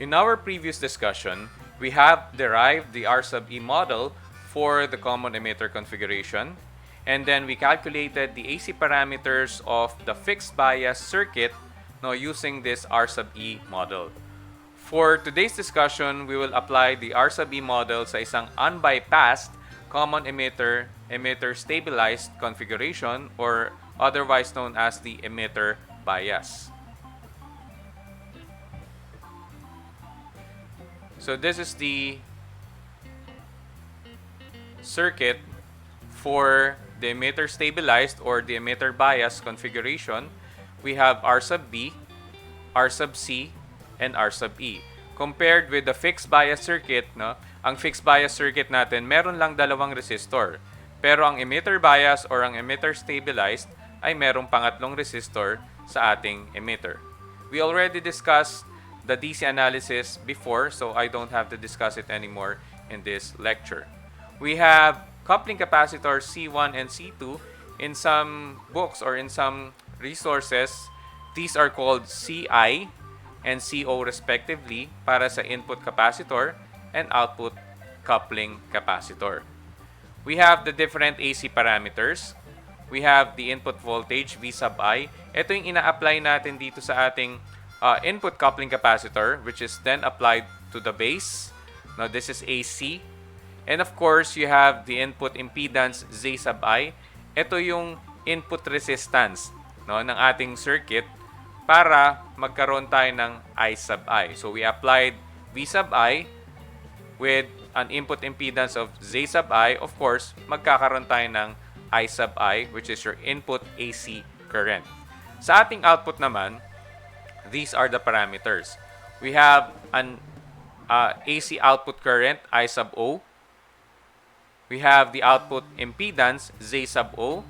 In our previous discussion, we have derived the R sub E model for the common emitter configuration, and then we calculated the AC parameters of the fixed bias circuit using this R sub E model. For today's discussion, we will apply the R sub E model sa isang unbypassed common emitter stabilized configuration, or otherwise known as the emitter bias. So this is the circuit for the emitter stabilized or the emitter bias configuration. We have R sub B, R sub C, and R sub E. Compared with the fixed bias circuit, ang fixed bias circuit natin, meron lang dalawang resistor. Pero ang emitter bias or ang emitter stabilized ay merong pangatlong resistor sa ating emitter. We already discussed the DC analysis before, so I don't have to discuss it anymore in this lecture. We have coupling capacitors C1 and C2. In some books or in some resources, these are called CI and CO respectively para sa input capacitor and output coupling capacitor. We have the different AC parameters. We have the input voltage V sub I. Ito yung ina-apply natin dito sa ating input coupling capacitor, which is then applied to the base. Now this is AC. And of course, you have the input impedance Z sub I. Ito yung input resistance ng ating circuit para magkaroon tayo ng I sub I. So we applied V sub I with an input impedance of Z sub I. Of course, magkakaroon tayo ng I sub I, which is your input AC current. Sa ating output naman, these are the parameters. We have an AC output current, I sub O. We have the output impedance, Z sub O.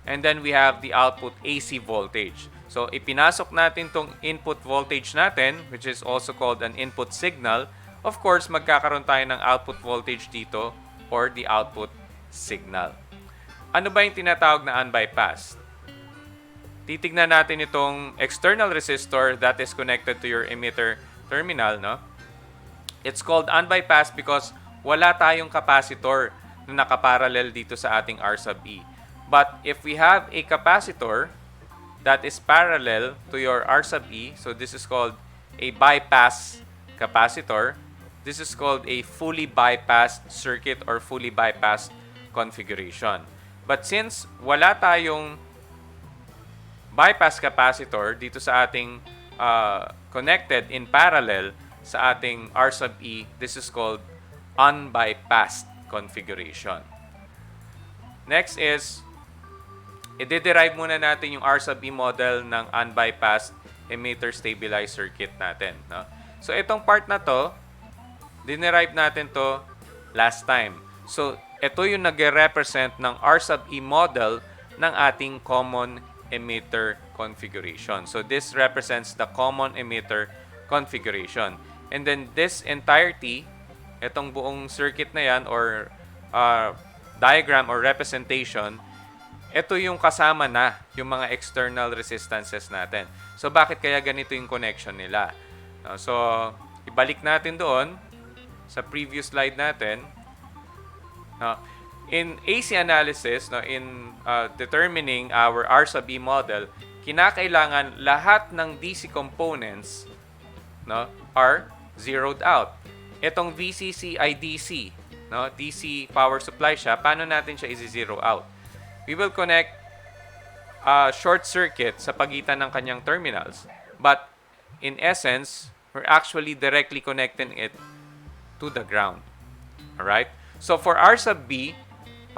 And then we have the output AC voltage. So, ipinasok natin tong input voltage natin, which is also called an input signal. Of course, magkakaroon tayo ng output voltage dito or the output signal. Ano ba yung tinatawag na unbypassed? Titignan natin itong external resistor that is connected to your emitter terminal. It's called unbypassed because wala tayong capacitor na nakaparallel dito sa ating R sub E. But if we have a capacitor that is parallel to your R sub E, so this is called a bypass capacitor. This is called a fully bypassed circuit or fully bypassed configuration. But since wala tayong bypass capacitor dito sa ating connected in parallel sa ating R sub E, this is called unbypassed configuration. Next is, i-derive muna natin yung R sub E model ng unbypassed emitter stabilized circuit natin. So itong part na to, dinerive natin to last time. So ito yung nag-represent ng R sub E model ng ating common emitter configuration. So this represents the common emitter configuration. And then this entirety, itong buong circuit na yan or diagram or representation, ito yung kasama na yung mga external resistances natin. So bakit kaya ganito yung connection nila? So ibalik natin doon sa previous slide natin. In AC analysis, in determining our R sub E model, kinakailangan lahat ng DC components are zeroed out. Itong VCC ay DC. DC power supply siya. Paano natin siya i-zero out? We will connect a short circuit sa pagitan ng kanyang terminals. But in essence, we're actually directly connecting it to the ground. Alright? So for R sub B,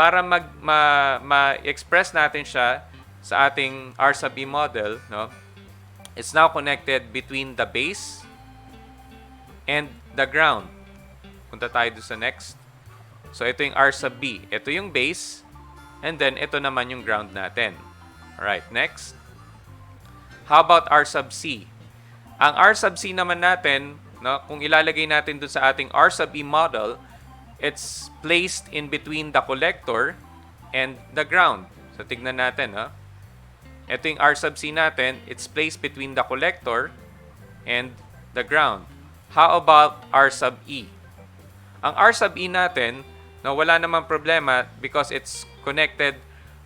para ma-express natin siya sa ating R sub B model, it's now connected between the base and the ground. Punta tayo doon sa next. So ito yung R sub B. Ito yung base. And then ito naman yung ground natin. Alright, next. How about R sub C? Ang R sub C naman natin, kung ilalagay natin doon sa ating R sub E model, it's placed in between the collector and the ground. So tignan natin. Ito yung R sub C natin. It's placed between the collector and the ground. How about R sub E? Ang R sub E natin, na wala namang problema because it's connected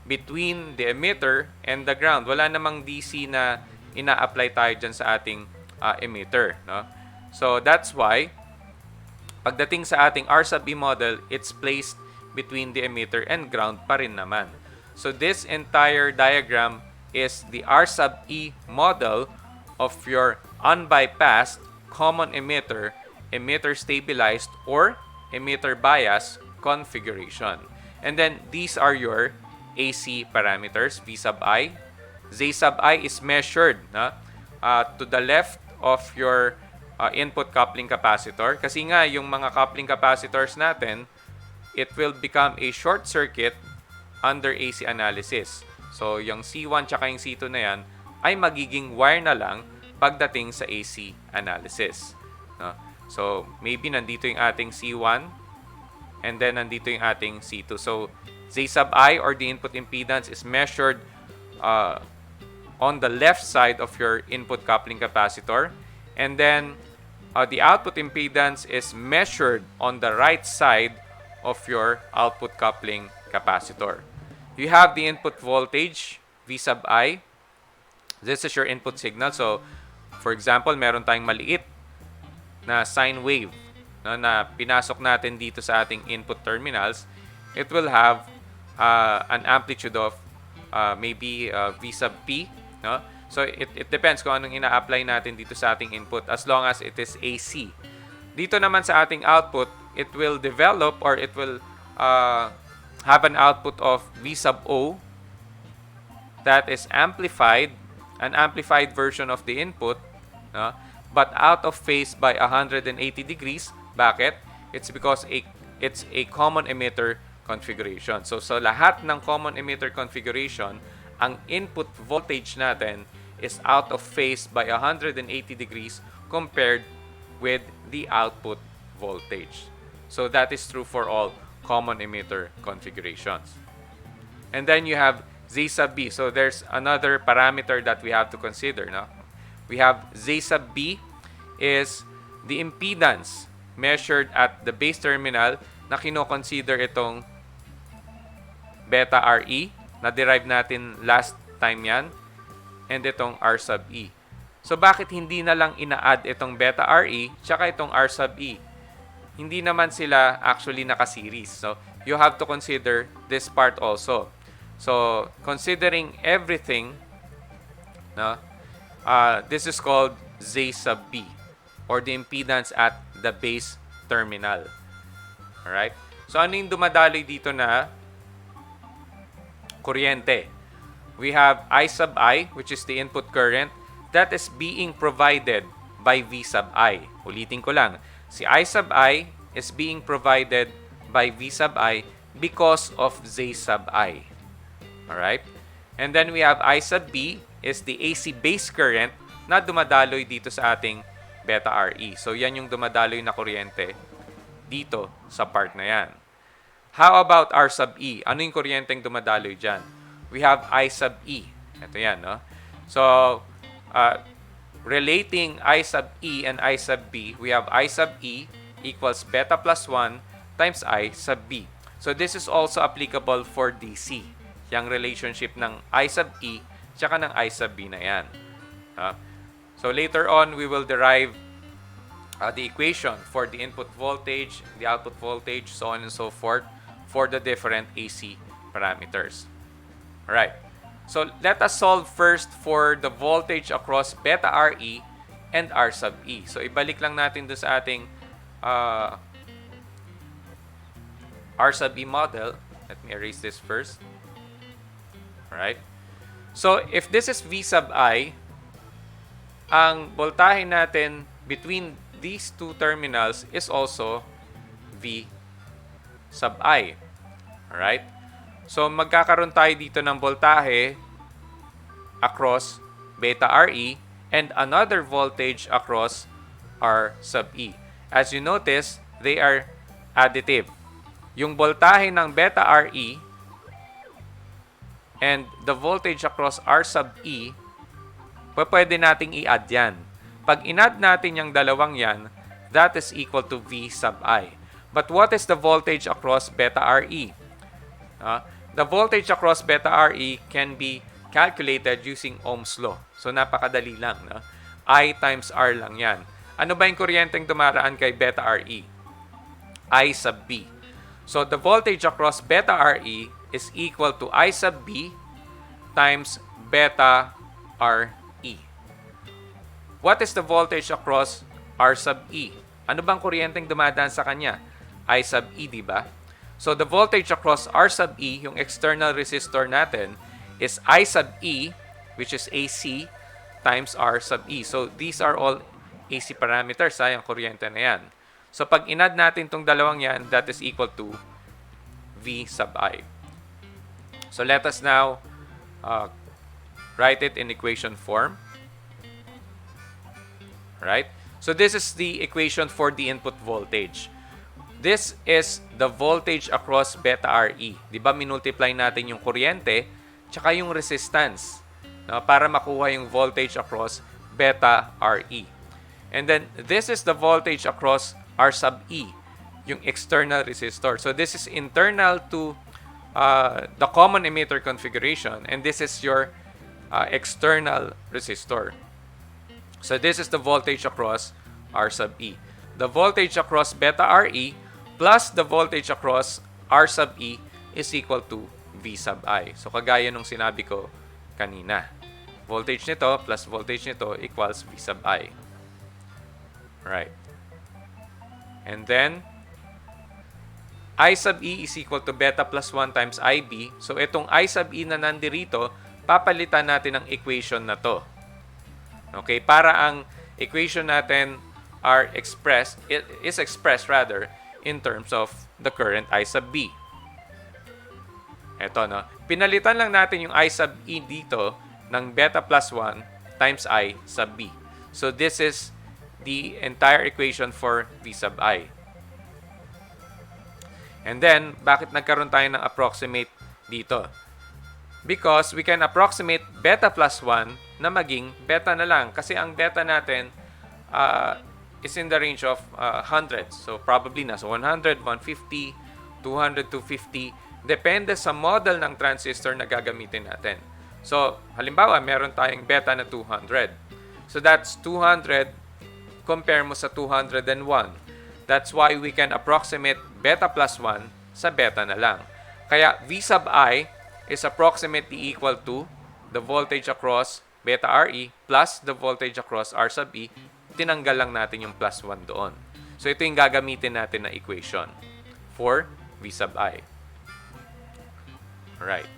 between the emitter and the ground. Wala namang DC na ina-apply tayo dyan sa ating emitter. No? So, that's why, pagdating sa ating R sub E model, it's placed between the emitter and ground pa rin naman. So, this entire diagram is the R sub E model of your unbypassed common emitter, emitter stabilized, or emitter bias configuration. And then, these are your AC parameters, V sub I. Z sub I is measured to the left of your input coupling capacitor. Kasi nga, yung mga coupling capacitors natin, it will become a short circuit under AC analysis. So, yung C1 tsaka yung C2 na yan ay magiging wire na lang pagdating sa AC analysis. No? So, maybe nandito yung ating C1 and then nandito yung ating C2. So, Z sub I or the input impedance is measured on the left side of your input coupling capacitor. And then, the output impedance is measured on the right side of your output coupling capacitor. You have the input voltage, V sub I. This is your input signal. So, for example, meron tayong maliit na sine wave na pinasok natin dito sa ating input terminals. It will have an amplitude of maybe V sub P. No? So, it depends kung anong ina-apply natin dito sa ating input as long as it is AC. Dito naman sa ating output, it will develop or it will have an output of V sub O that is amplified, an amplified version of the input, but out of phase by 180 degrees. Bakit? It's because it's a common emitter configuration. So, sa lahat ng common emitter configuration, ang input voltage natin is out of phase by 180 degrees compared with the output voltage. So, that is true for all common emitter configurations. And then you have Z sub B. So, there's another parameter that we have to consider. No? We have Z sub B is the impedance measured at the base terminal na kino-consider itong beta RE na derive natin last time yan and itong R sub E. So, bakit hindi na lang ina-add itong beta RE tsaka itong R sub E? Hindi naman sila actually naka-series. So, you have to consider this part also. So, considering everything, this is called Z sub B or the impedance at the base terminal. Alright? So, ano yung dumadaloy dito na kuryente? We have I sub I, which is the input current, that is being provided by V sub I. Ulitin ko lang. Si I sub I is being provided by V sub I because of Z sub I. Alright? And then we have I sub B is the AC base current na dumadaloy dito sa ating beta RE. So, yan yung dumadaloy na kuryente dito sa part na yan. How about R sub E? Ano yung kuryenteng dumadaloy dyan? We have I sub E. Ito yan, no? So, relating I sub E and I sub B, we have I sub E equals beta plus 1 times I sub B. So, this is also applicable for DC. Yung relationship ng I sub E tsaka ng I sub B na yan. So, later on, we will derive the equation for the input voltage, the output voltage, so on and so forth for the different AC parameters. Alright. So, let us solve first for the voltage across beta RE and R sub E. So, ibalik lang natin doon sa ating R sub E model. Let me erase this first. Alright. So, if this is V sub I, ang voltahe natin between these two terminals is also V sub I. Alright? So, magkakaroon tayo dito ng voltahe across beta RE and another voltage across R sub E. As you notice, they are additive. Yung voltahe ng beta RE and the voltage across R sub E, pwede nating i-add yan. Pag in-add natin yung dalawang yan, that is equal to V sub I. But what is the voltage across beta Re? The voltage across beta Re can be calculated using Ohm's law. So napakadali lang. No? I times R lang yan. Ano ba yung kuryenteng dumaraan kay beta Re? I sub B. So the voltage across beta Re is equal to I sub B times beta Re. What is the voltage across R sub E? Ano bang kuryenteng dumadaan sa kanya? I sub E, di ba? So the voltage across R sub E, yung external resistor natin, is I sub E, which is AC, times R sub E. So these are all AC parameters, yung kuryente na yan. So pag inad natin itong dalawang yan, that is equal to V sub I. So let us now write it in equation form. Right? So this is the equation for the input voltage. This is the voltage across beta Re. Di ba minultiply natin yung kuryente tsaka yung resistance, no, para makuha yung voltage across beta Re. And then this is the voltage across R sub E, yung external resistor. So this is internal to the common emitter configuration, and this is your external resistor. So this is the voltage across R sub E. The voltage across beta Re plus the voltage across R sub E is equal to V sub I. So kagaya nung sinabi ko kanina. Voltage nito plus voltage nito equals V sub I. Right. And then, I sub E is equal to beta plus 1 times IB. So itong I sub E na nandirito, papalitan natin ang equation na to. Okay, para ang equation natin is expressed in terms of the current I sub B. Ito, no? Pinalitan lang natin yung I sub E dito ng beta plus 1 times I sub B. So this is the entire equation for V sub I. And then, bakit nagkaroon tayo ng approximate dito? Because we can approximate beta plus 1 na maging beta na lang. Kasi ang beta natin is in the range of hundreds. So, probably nasa 100, 150, 200, 250. Depende sa model ng transistor na gagamitin natin. So, halimbawa, meron tayong beta na 200. So, that's 200 compare mo sa 201. That's why we can approximate beta plus 1 sa beta na lang. Kaya V sub I is approximately equal to the voltage across beta Re plus the voltage across R sub E. Tinanggal lang natin yung plus 1 doon. So ito yung gagamitin natin na equation for V sub I. Right.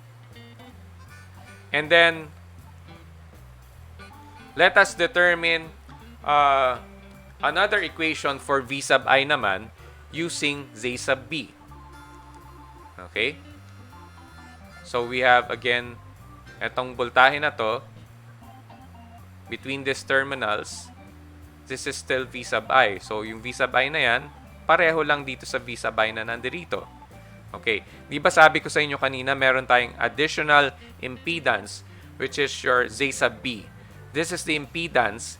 And then, let us determine another equation for V sub I naman using Z sub B. Okay? So we have again etong voltahe na to between these terminals. This is still V sub I. So yung V sub I na yan, pareho lang dito sa V sub I na nandirito. Okay. Di ba sabi ko sa inyo kanina, meron tayong additional impedance which is your Z sub B. This is the impedance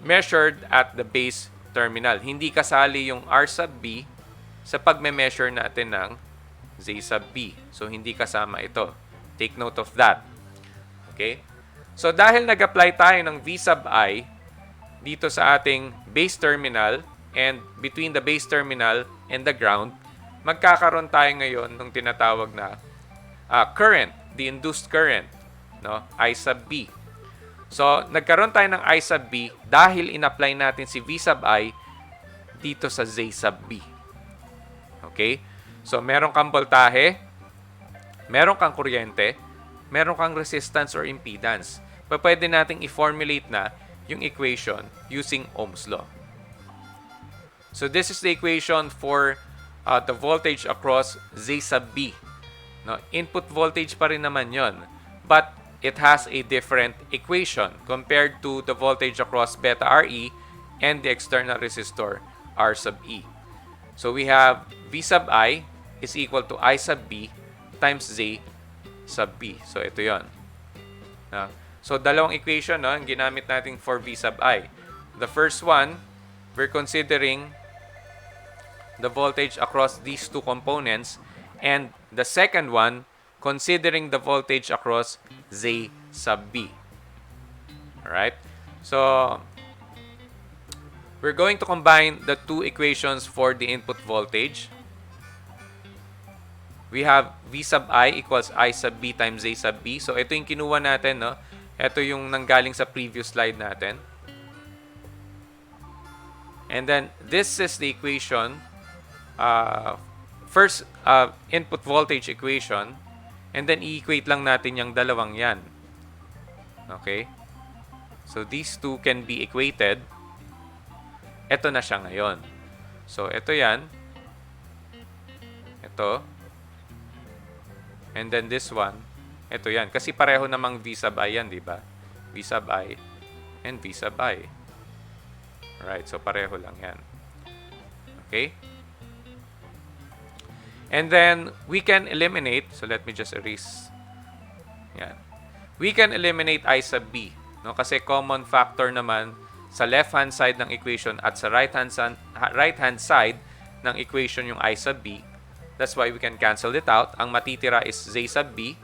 measured at the base terminal. Hindi kasali yung R sub B sa pagme-measure natin ng Z sub B. So, hindi kasama ito. Take note of that. Okay? So, dahil nag-apply tayo ng V sub I dito sa ating base terminal and between the base terminal and the ground, magkakaroon tayo ngayon ng tinatawag na current, the induced current, no? I sub B. So, nagkaroon tayo ng I sub B dahil in-apply natin si V sub I dito sa Z sub B. Okay? So, meron kang voltahe, meron kang kuryente, meron kang resistance or impedance. Pwede nating i-formulate na yung equation using Ohm's law. So, this is the equation for the voltage across Z sub B. No, input voltage pa rin naman yon, but it has a different equation compared to the voltage across beta Re and the external resistor R sub E. So we have V sub I is equal to I sub B times Z sub B. So ito yon. So dalawang equation, no, ang ginamit natin for V sub I. The first one, we're considering the voltage across these two components, and the second one, considering the voltage across Z sub B. Alright? So, we're going to combine the two equations for the input voltage. We have V sub I equals I sub B times Z sub B. So, ito yung kinuha natin, no? Ito yung nanggaling sa previous slide natin. And then, this is the equation. First, input voltage equation. And then, i-equate lang natin yung dalawang yan. Okay? So, these two can be equated. Ito na siya ngayon. So, ito yan. Ito. And then this one, ito yan. Kasi pareho namang V sub I yan, di ba? V sub I and V sub I. Alright, so pareho lang yan. Okay? And then, we can eliminate, so let me just erase. Yan. We can eliminate I sub B. No? Kasi common factor naman sa left-hand side ng equation at sa right-hand side ng equation yung I sub B. That's why we can cancel it out. Ang matitira is Z sub B.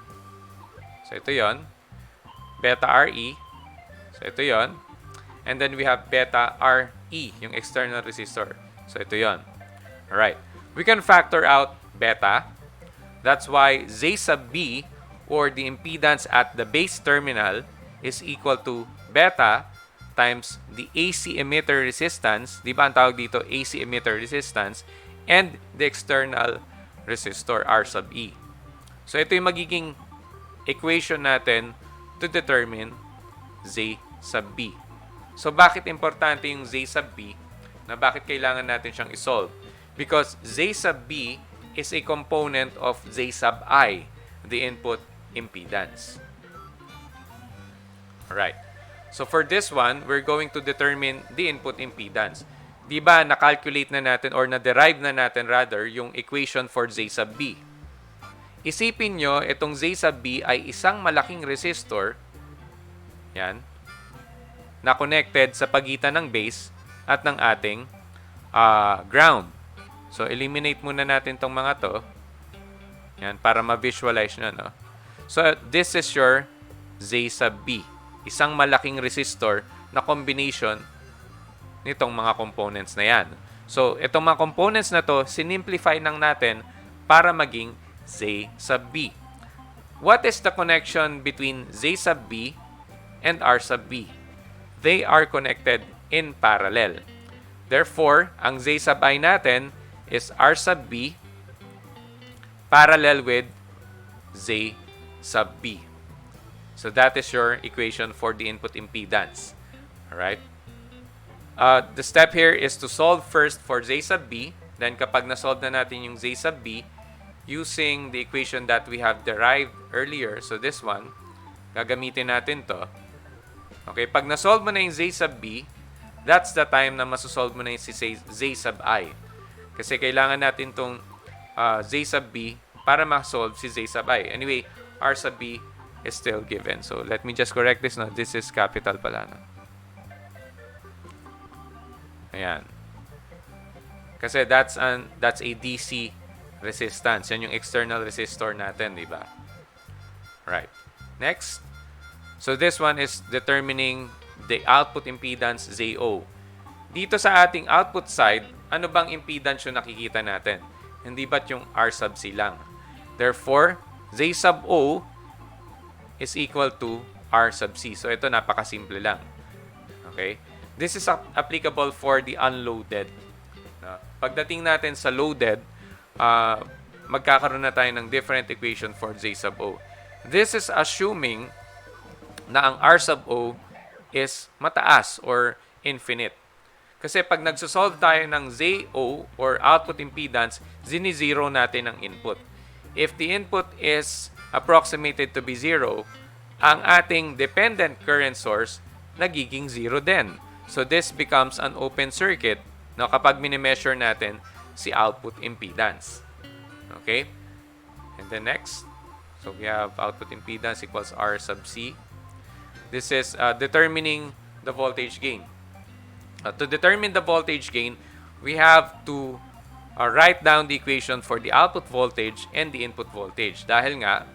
So, ito yon. Beta RE. So, ito yon. And then, we have beta RE, yung external resistor. So, ito yon. Alright. We can factor out beta. That's why Z sub B, or the impedance at the base terminal, is equal to beta times the AC emitter resistance. Di ba ang tawag dito AC emitter resistance? And the external resistor R sub E. So, ito yung magiging equation natin to determine Z sub B. So, bakit importante yung Z sub B? Na bakit kailangan natin siyang isolve? Because Z sub B is a component of Z sub I, the input impedance. Alright. So, for this one, we're going to determine the input impedance. Di ba, na-calculate na natin or na-derive na natin rather yung equation for Z sub B. Isipin nyo, itong Z sub B ay isang malaking resistor, yan, na connected sa pagitan ng base at ng ating ground. So, eliminate muna natin tong mga to. Yan, para ma-visualize nyo, no? So, this is your Z sub B. Isang malaking resistor na combination nitong mga components na yan. So, itong mga components na to, sinimplify lang natin para maging Z sub B. What is the connection between Z sub B and R sub B? They are connected in parallel. Therefore, ang Z sub I natin is R sub B parallel with Z sub B. So, that is your equation for the input impedance. Alright? The step here is to solve first for Z sub B. Then, kapag na-solve na natin yung Z sub B, using the equation that we have derived earlier, so this one, gagamitin natin to. Okay, pag na-solve mo na yung Z sub B, that's the time na masosolve mo na yung si Z sub I. Kasi kailangan natin tong Z sub B para ma-solve si Z sub I. Anyway, R sub B is still given. So, let me just correct this. No? This is capital pala. No? Ayan. Kasi that's a DC resistance. Yan yung external resistor natin, di ba? Right. Next. So, this one is determining the output impedance ZO. Dito sa ating output side, ano bang impedance yung nakikita natin? Hindi ba't yung R sub C lang? Therefore, Z sub O is equal to R sub C. So, ito napakasimple lang. Okay? This is applicable for the unloaded. Pagdating natin sa loaded, magkakaroon na tayo ng different equation for Z sub O. This is assuming na ang R sub O is mataas or infinite. Kasi pag nagsosolve tayo ng ZO or output impedance, zero natin ang input. If the input is approximated to be 0, ang ating dependent current source nagiging 0 din. So, this becomes an open circuit no, kapag minimeasure natin si output impedance. Okay? And then next, so we have output impedance equals R sub C. This is determining the voltage gain. To determine the voltage gain, we have to write down the equation for the output voltage and the input voltage. Dahil nga,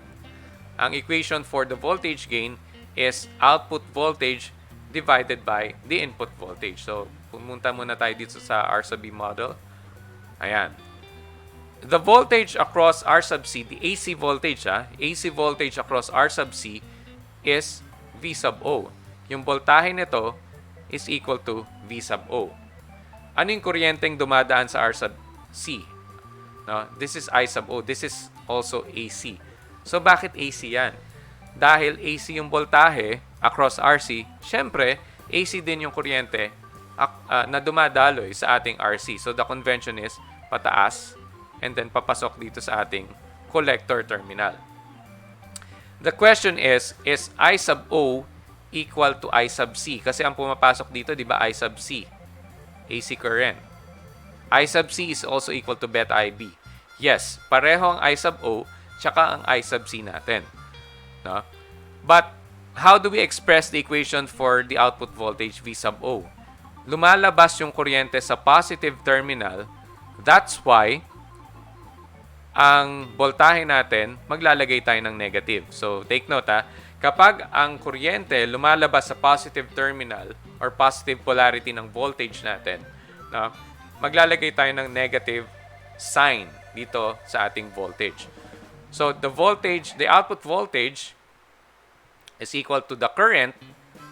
ang equation for the voltage gain is output voltage divided by the input voltage. So, pumunta muna tayo dito sa R sub B model. Ayan. The voltage across R sub C, the AC voltage, AC voltage across R sub C is V sub O. Yung voltahe nito is equal to V sub O. Ano yung kuryenteng dumadaan sa R sub C? No? This is I sub O. This is also AC. So, bakit AC yan? Dahil AC yung voltahe across RC, syempre, AC din yung kuryente na dumadaloy sa ating RC. So, the convention is pataas and then papasok dito sa ating collector terminal. The question is I sub O equal to I sub C? Kasi ang pumapasok dito, di ba, I sub C, AC current. I sub C is also equal to beta IB. Yes, pareho ang I sub O tsaka ang I sub C natin. No? But, how do we express the equation for the output voltage V sub O? Lumalabas yung kuryente sa positive terminal. That's why, ang voltahe natin, maglalagay tayo ng negative. So, take note kapag ang kuryente lumalabas sa positive terminal or positive polarity ng voltage natin, no, maglalagay tayo ng negative sign dito sa ating voltage. So, the voltage, the output voltage is equal to the current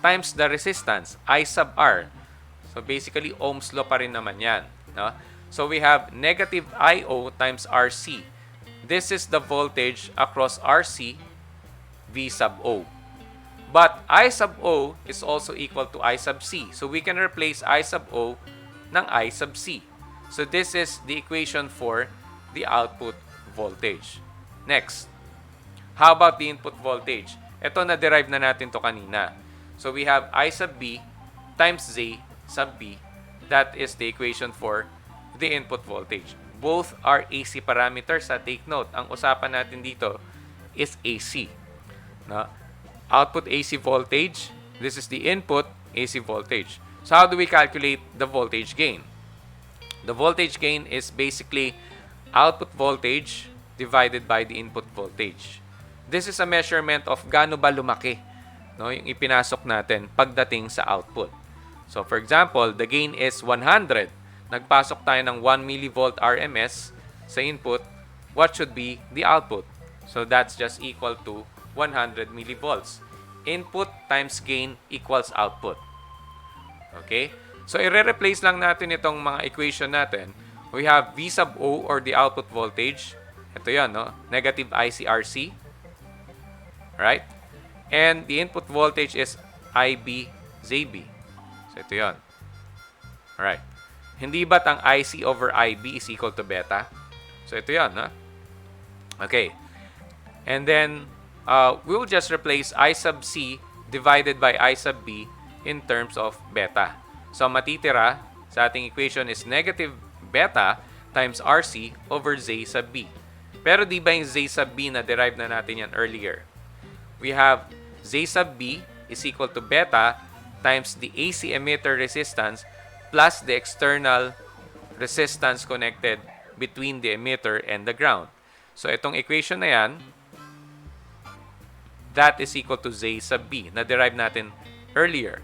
times the resistance, I sub R. So, basically, Ohm's law pa rin naman yan. No? So, we have negative I-O times RC. This is the voltage across RC V sub O. But I sub O is also equal to I sub C. So, we can replace I sub O ng I sub C. So, this is the equation for the output voltage. Next, how about the input voltage? Ito, na-derive na natin to kanina. So, we have I sub B times Z sub B. That is the equation for the input voltage. Both are AC parameters. Take note, ang usapan natin dito is AC. No? Output AC voltage. This is the input AC voltage. So, how do we calculate the voltage gain? The voltage gain is basically output voltage divided by the input voltage. This is a measurement of gaano ba lumaki, no, yung ipinasok natin pagdating sa output. So, for example, the gain is 100. Nagpasok tayo ng 1 millivolt RMS sa input. What should be the output? So, that's just equal to 100 millivolts. Input times gain equals output. Okay? So, i-replace lang natin itong mga equation natin. We have V sub O or the output voltage. Ito yan, no? Negative ICRC. Right? And the input voltage is IB ZB. So, ito yan. Alright. Hindi ba't ang IC over IB is equal to beta? So, ito yan, ha? Okay. And then, we will just replace I sub C divided by I sub B in terms of beta. So, matitira sa ating equation is negative beta times RC over Z sub B. Pero di ba yung Z sub B na derive na natin yan earlier? We have Z sub B is equal to beta times the AC emitter resistance plus the external resistance connected between the emitter and the ground. So, itong equation na yan, that is equal to Z sub B na derive natin earlier.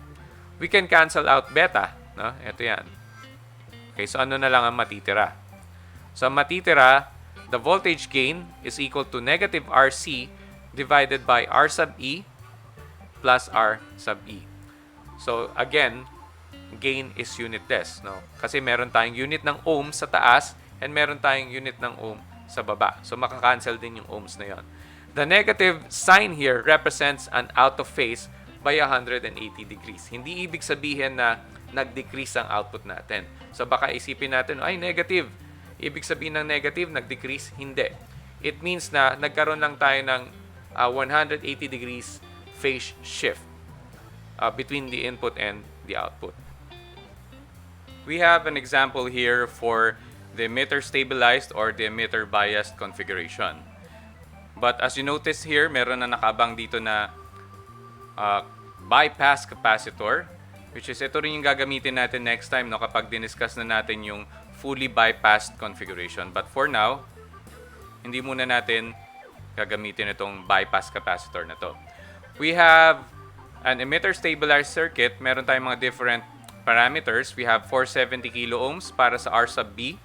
We can cancel out beta. No? Ito yan. Okay, so ano na lang ang matitira? So, ang matitira, the voltage gain is equal to negative RC divided by R sub E plus R sub E. So, again, gain is unitless. No? Kasi meron tayong unit ng ohm sa taas and meron tayong unit ng ohm sa baba. So, makakancel din yung ohms na yon. The negative sign here represents an out of phase by 180 degrees. Hindi ibig sabihin na nag-decrease ang output natin. So, baka isipin natin, ay, negative. Ibig sabihin ng negative, nag-decrease? Hindi. It means na nagkaroon lang tayo ng 180 degrees phase shift between the input and the output. We have an example here for the emitter stabilized or the emitter biased configuration. But as you notice here, meron na nakabang dito na bypass capacitor. which is ito rin yung gagamitin natin next time, no, kapag diniscuss na natin yung fully bypassed configuration. But for now, hindi muna natin gagamitin itong bypass capacitor na to. We have an emitter stabilized circuit. Meron tayong mga different parameters. We have 470 kilo ohms para sa R sub B.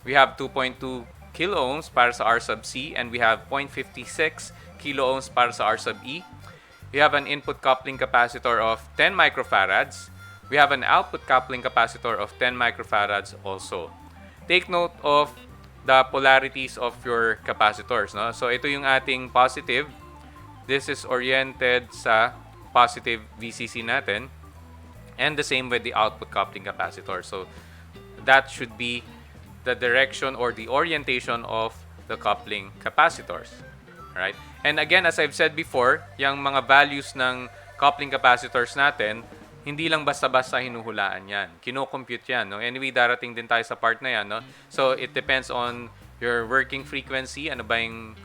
We have 2.2 kilo ohms para sa R sub C, and we have 0.56 kilo ohms para sa R sub E. We have an input coupling capacitor of 10 microfarads. We have an output coupling capacitor of 10 microfarads also. Take note of the polarities of your capacitors, no? So ito yung ating positive. This is oriented sa positive VCC natin, and the same with the output coupling capacitor. So that should be the direction or the orientation of the coupling capacitors. Right? And again, as I've said before, yung mga values ng coupling capacitors natin, hindi lang basta-basta hinuhulaan yan. Kino-compute yan. No? Anyway, darating din tayo sa part na yan. No? So, it depends on your working frequency. Ano ba yung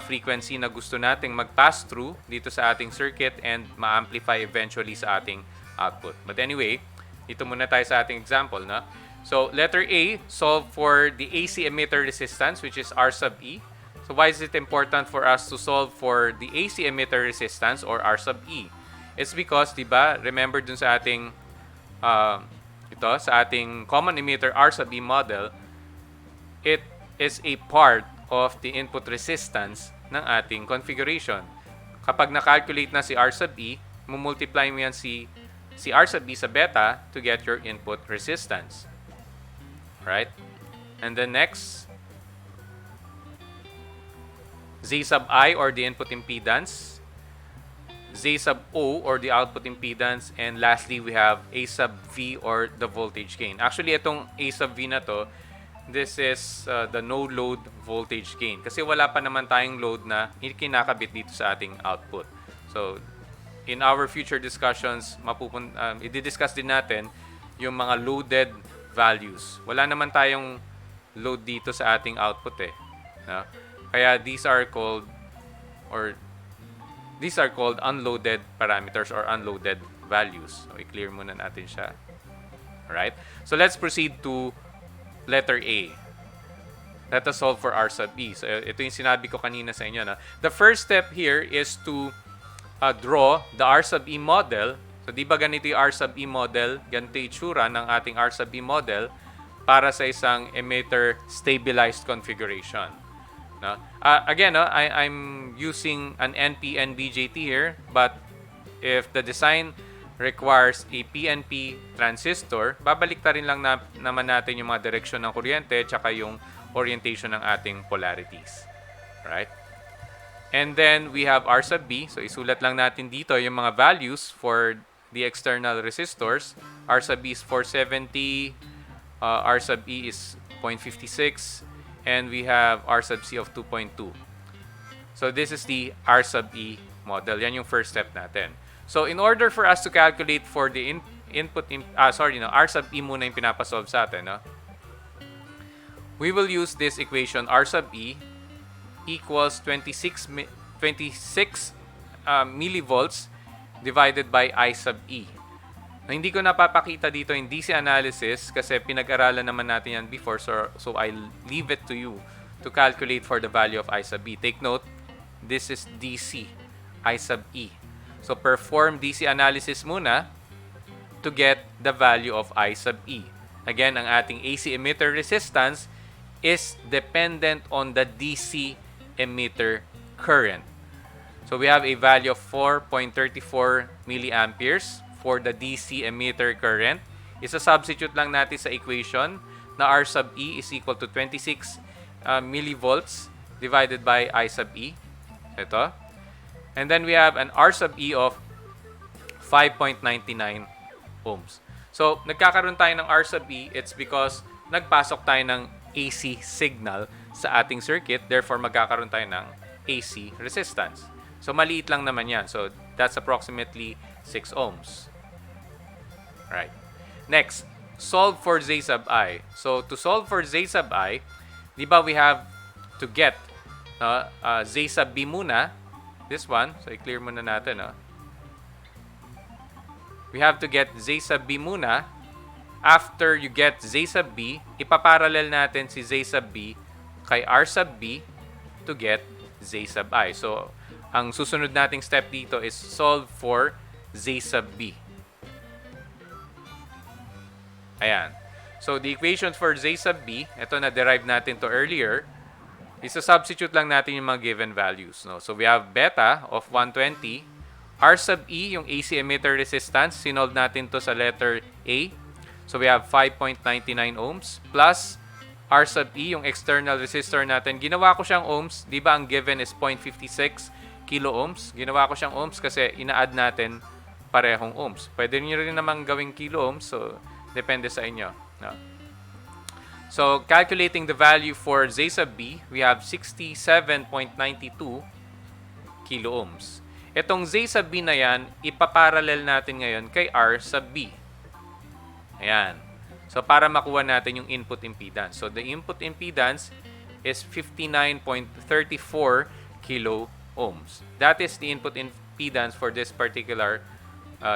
frequency na gusto nating mag-pass through dito sa ating circuit and ma-amplify eventually sa ating output. But anyway, ito muna tayo sa ating example. No? So, letter A, solve for the AC emitter resistance, which is R sub E. So why is it important for us to solve for the AC emitter resistance or R sub E? It's because, di ba, remember dun sa ating sa ating common emitter R sub E model, it is a part of the input resistance ng ating configuration. Kapag na-calculate na si R sub E, mumultiply mo yan si R sub E sa beta to get your input resistance. Right? And then next, Z sub I or the input impedance, Z sub O or the output impedance, and lastly, we have A sub V or the voltage gain. Actually, itong A sub V na to, this is the no-load voltage gain. Kasi wala pa naman tayong load na kinakabit dito sa ating output. So, in our future discussions, i-discuss din natin yung mga loaded values. Wala naman tayong load dito sa ating output eh. No? Kaya these are called unloaded parameters or unloaded values. So, i-clear muna natin siya. Alright? So, let's proceed to letter A. Let us solve for R sub E. So, ito yung sinabi ko kanina sa inyo. No? The first step here is to draw the R sub E model. So, di ba ganito yung R sub E model? Ganito yung itsura ng ating R sub E model para sa isang emitter stabilized configuration. No? Again, no, I'm using an NP and BJT here, but if the design requires a PNP transistor, babalik ta rin lang naman natin yung mga direksyon ng kuryente tsaka yung orientation ng ating polarities. Right? And then we have R sub B. So isulat lang natin dito yung mga values for the external resistors. R sub B is 470, R sub E is 0.56, and we have R sub C of 2.2. So this is the R sub E model. Yan yung first step natin. So in order for us to calculate for the R sub E muna yung pinapasolve sa atin. No? We will use this equation R sub E equals 26 millivolts divided by I sub E. Na hindi ko napapakita dito yung DC analysis kasi pinag-aralan naman natin yan before, so I'll leave it to you to calculate for the value of I sub E. Take note, this is DC, I sub E. So perform DC analysis muna to get the value of I sub E. Again, ang ating AC emitter resistance is dependent on the DC emitter current. So we have a value of 4.34 milliamperes for the DC emitter current. Isa-substitute lang natin sa equation na R sub E is equal to 26 millivolts divided by I sub E. Ito. And then we have an R sub E of 5.99 ohms. So, nagkakaroon tayo ng R sub E, it's because nagpasok tayo ng AC signal sa ating circuit. Therefore, magkakaroon tayo ng AC resistance. So, maliit lang naman yan. So, that's approximately 6 ohms. Right. Next, solve for Z sub I. So, to solve for Z sub I, di ba we have to get Z sub B muna. This one. So, i-clear muna natin. we have to get Z sub B muna. After you get Z sub B, ipaparallel natin si Z sub B kay R sub B to get Z sub I. So, ang susunod nating step dito is solve for Z sub B. Ayan. So, the equations for Z sub B, ito na-derive natin to earlier, isa-substitute lang natin yung mga given values. No? So, we have beta of 120. R sub E, yung AC emitter resistance, sinold natin to sa letter A. So, we have 5.99 ohms plus R sub E, yung external resistor natin. Ginawa ko siyang ohms. Di ba ang given is 0.56 kilo ohms? Ginawa ko siyang ohms kasi ina-add natin parehong ohms. Pwede nyo rin namang gawing kilo ohms. So, depende sa inyo. No? So, calculating the value for Z sub B, we have 67.92 kilo ohms. Itong Z sub B na yan, ipaparallel natin ngayon kay R sub B. Ayan. So, para makuha natin yung input impedance. So, the input impedance is 59.34 kilo ohms. That is the input impedance for this particular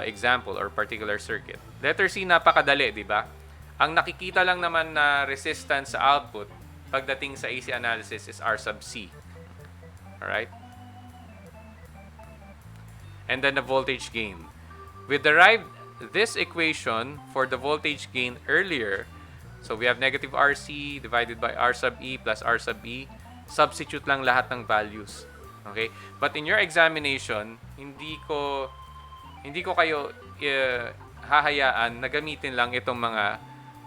example or particular circuit. Letter C, napakadali, di ba? Ang nakikita lang naman na resistance sa output pagdating sa AC analysis is R sub C. Alright? And then the voltage gain. We derived this equation for the voltage gain earlier. So we have negative RC divided by R sub E plus R sub E. Substitute lang lahat ng values. Okay? But in your examination, hindi ko kayo hahayaan na gamitin lang itong mga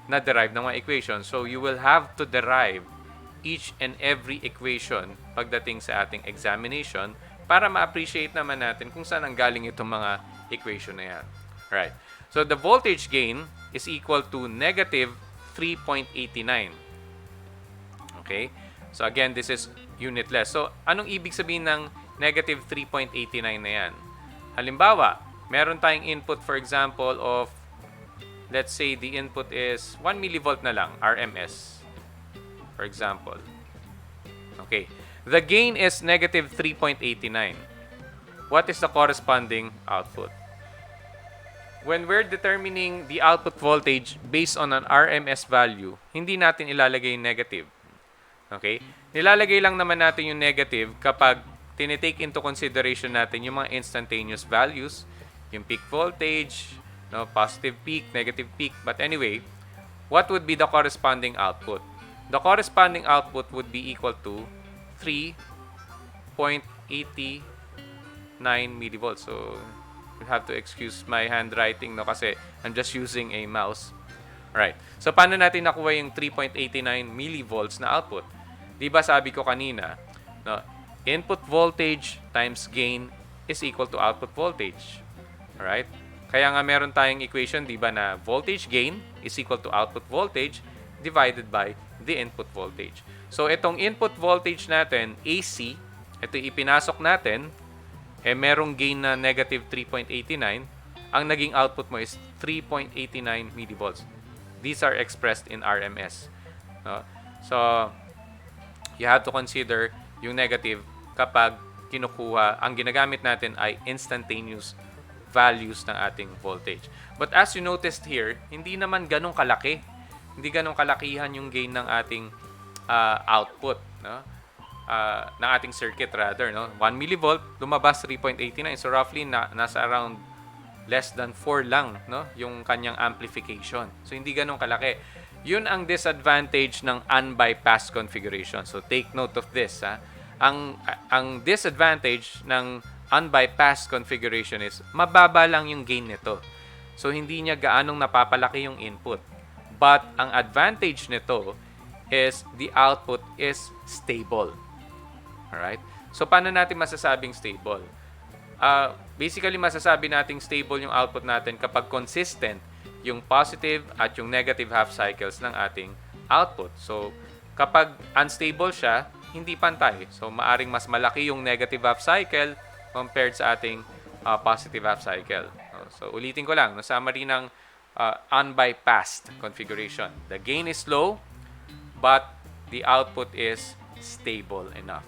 na-derive ng mga equations. So you will have to derive each and every equation pagdating sa ating examination para ma-appreciate naman natin kung saan ang galing itong mga equation na yan. Right. So, the voltage gain is equal to negative 3.89. Okay? So, again, this is unitless. So, anong ibig sabihin ng negative 3.89 na yan? Halimbawa, meron tayong input, for example, of, let's say, the input is 1 millivolt na lang, RMS. For example. Okay. The gain is negative 3.89. What is the corresponding output? When we're determining the output voltage based on an RMS value, hindi natin ilalagay yung negative. Okay? Nilalagay lang naman natin yung negative kapag tinitake into consideration natin yung mga instantaneous values, yung peak voltage, no, positive peak, negative peak. But anyway, what would be the corresponding output? The corresponding output would be equal to 3.89 millivolts. So, you have to excuse my handwriting, no, kasi I'm just using a mouse. Alright. So, paano natin nakuha yung 3.89 millivolts na output? Di ba sabi ko kanina, no, input voltage times gain is equal to output voltage. Alright? Kaya nga meron tayong equation, di ba, na voltage gain is equal to output voltage divided by the input voltage. So, itong input voltage natin, AC, ito ipinasok natin, merong gain na negative 3.89. Ang naging output mo is 3.89 millivolts. These are expressed in RMS. No? So, you have to consider yung negative kapag kinukuha, ang ginagamit natin ay instantaneous values ng ating voltage. But as you noticed here, hindi naman ganong kalaki. Hindi ganong kalakihan yung gain ng ating output, no? Ng ating circuit rather, no? 1 millivolt, lumabas 3.89. So roughly nasa around less than 4 lang, no, yung kanyang amplification. So hindi ganong kalaki. Yun ang disadvantage ng unbypassed configuration. So take note of this, ha. Ang disadvantage ng unbypassed configuration is mababa lang yung gain nito. So hindi niya gaanong napapalaki yung input. But ang advantage nito is the output is stable. Alright? So, paano natin masasabing stable? Basically, masasabi nating stable yung output natin kapag consistent yung positive at yung negative half cycles ng ating output. So, kapag unstable siya, hindi pantay. So, maaring mas malaki yung negative half cycle compared sa ating positive half cycle. So, ulitin ko lang, no, summary ng unbypassed configuration. The gain is low, but the output is stable enough.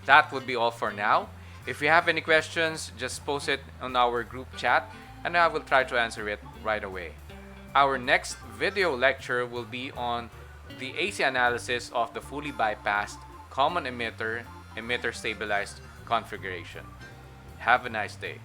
That would be all for now. If you have any questions, just post it on our group chat and I will try to answer it right away. Our next video lecture will be on the AC analysis of the fully bypassed common emitter stabilized configuration. Have a nice day.